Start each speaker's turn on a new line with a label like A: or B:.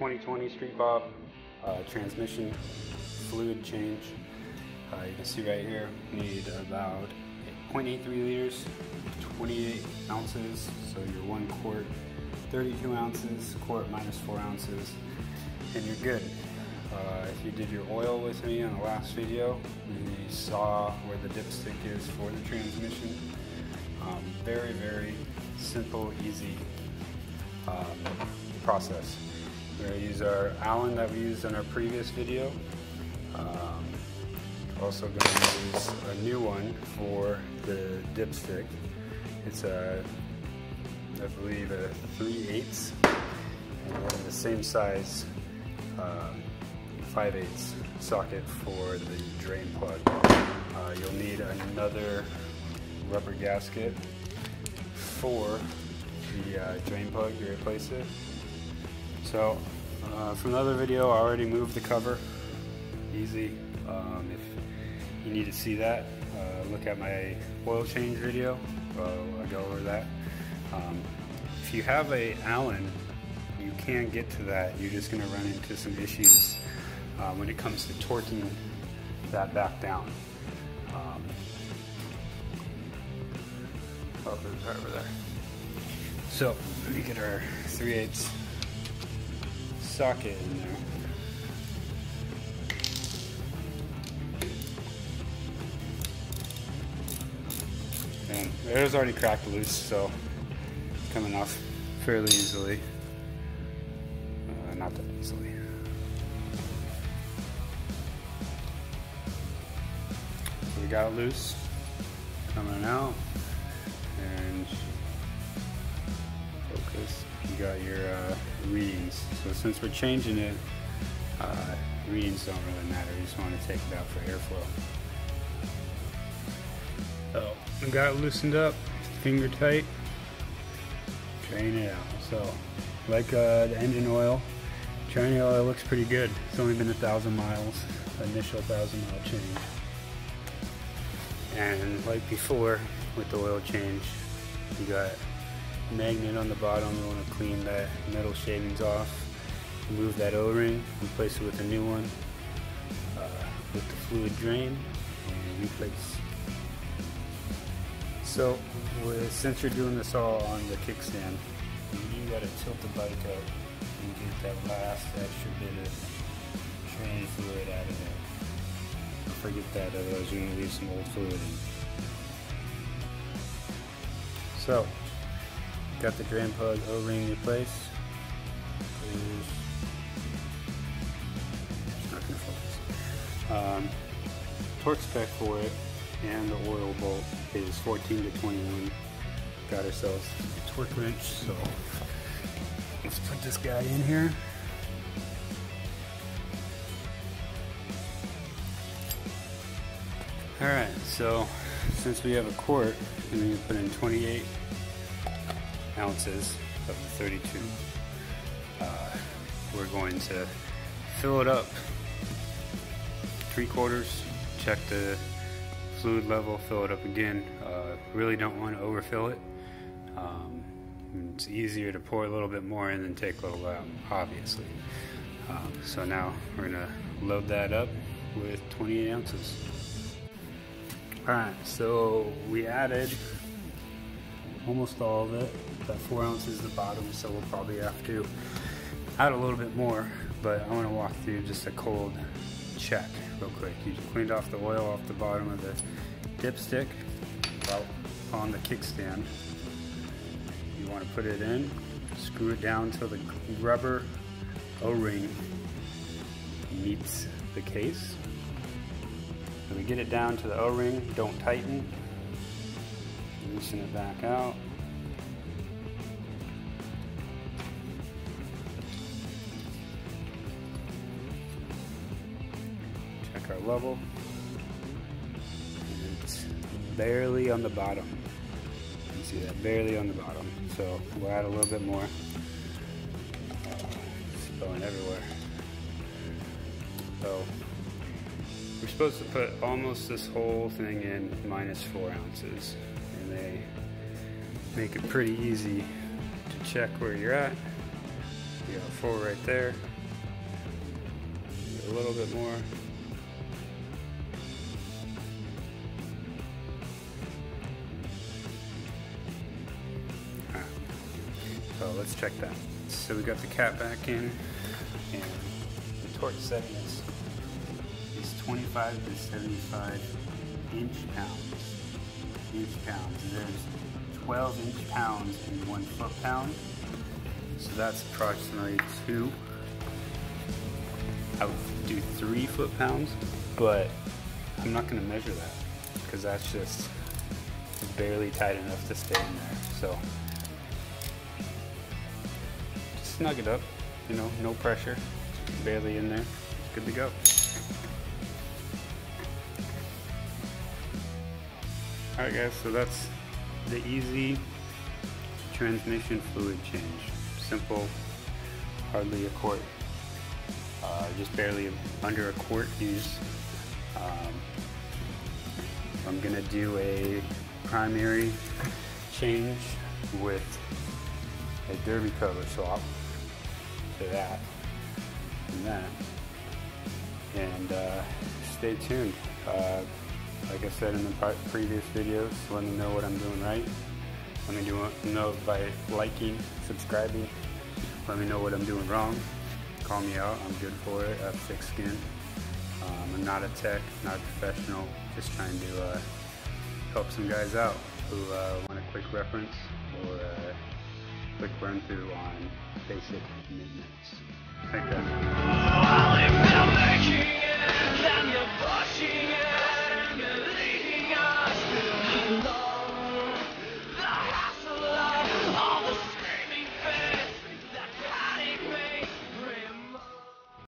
A: 2020 Street Bob transmission fluid change. You can see right here, need about 0.83 liters, 28 ounces, so your 1 quart, 32 ounces, quart minus 4 ounces, and you're good. If you did your oil with me on the last video, you saw where the dipstick is for the transmission. Very, very simple, easy process. We're going to use our Allen that we used in our previous video. Also going to use a new one for the dipstick. It's a, I believe, a 3/8 and then the same size 5/8 socket for the drain plug. You'll need another rubber gasket for the drain plug to replace it. So from the other video, I already moved the cover. Easy. If you need to see that, look at my oil change video. I go over that. If you have a Allen, you can get to that. You're just going to run into some issues when it comes to torquing that back down. Oh, there's right over there. So let me get our 3/8 socket in there. And it was already cracked loose, so it's coming off fairly easily. Not that easily. So we got it loose, coming out, and focus. You got your readings. So since we're changing it, readings don't really matter. You just want to take it out for airflow. So we got it loosened up, finger tight, drain it out. So like the engine oil, training oil looks pretty good. It's only been 1,000 miles, initial 1,000-mile change. And like before with the oil change, you got a magnet on the bottom. You want to clean that metal shavings off, remove that O-ring, replace it with a new one with the fluid drain, and replace. So since you're doing this all on the kickstand, you got to tilt the bike up and get that last extra bit of train fluid out of there. Don't forget that, otherwise you're going to leave some old fluid in. So, got the drain plug O-ring replaced. It's not going to focus. Torque spec for it and the oil bolt is 14 to 21. Got ourselves a torque wrench, so let's put this guy in here. Alright, so since we have a quart, I'm going to put in 28 ounces of the 32. We're going to fill it up 3/4, check the fluid level, fill it up again. Really don't want to overfill it. It's easier to pour a little bit more in than take a little out, obviously. So now we're going to load that up with 28 ounces. Alright, so we added almost all of it, about 4 ounces at the bottom, so we'll probably have to add a little bit more, but I want to walk through just a cold check real quick. You just cleaned off the oil off the bottom of the dipstick out on the kickstand. You want to put it in, screw it down till the rubber O-ring meets the case. When we get it down to the O-ring, don't tighten. Loosen it back out. Check our level. And it's barely on the bottom. You can see that, barely on the bottom. So we'll add a little bit more. It's going everywhere. So we're supposed to put almost this whole thing in minus 4 ounces. And they make it pretty easy to check where you're at. You got 4 right there. a little bit more. So let's check that. So we got the cap back in, and the torque setting is 25 to 75 inch-pounds. There's 12 inch-pounds in 1 foot-pound. So that's approximately 2. I would do 3 foot-pounds, but I'm not going to measure that because that's just barely tight enough to stay in there. So just snug it up, you know, no pressure, barely in there, good to go. Alright guys, so that's the easy transmission fluid change. Simple, hardly a quart. Just barely under a quart use. I'm gonna do a primary change with a derby cover swap to that and that. And stay tuned. Like I said in the previous videos, let me know what I'm doing right. Let me know by liking, subscribing. Let me know what I'm doing wrong. Call me out, I'm good for it. I have thick skin. I'm not a tech, not a professional, just trying to help some guys out who want a quick reference or a quick run through on basic maintenance. Thank you.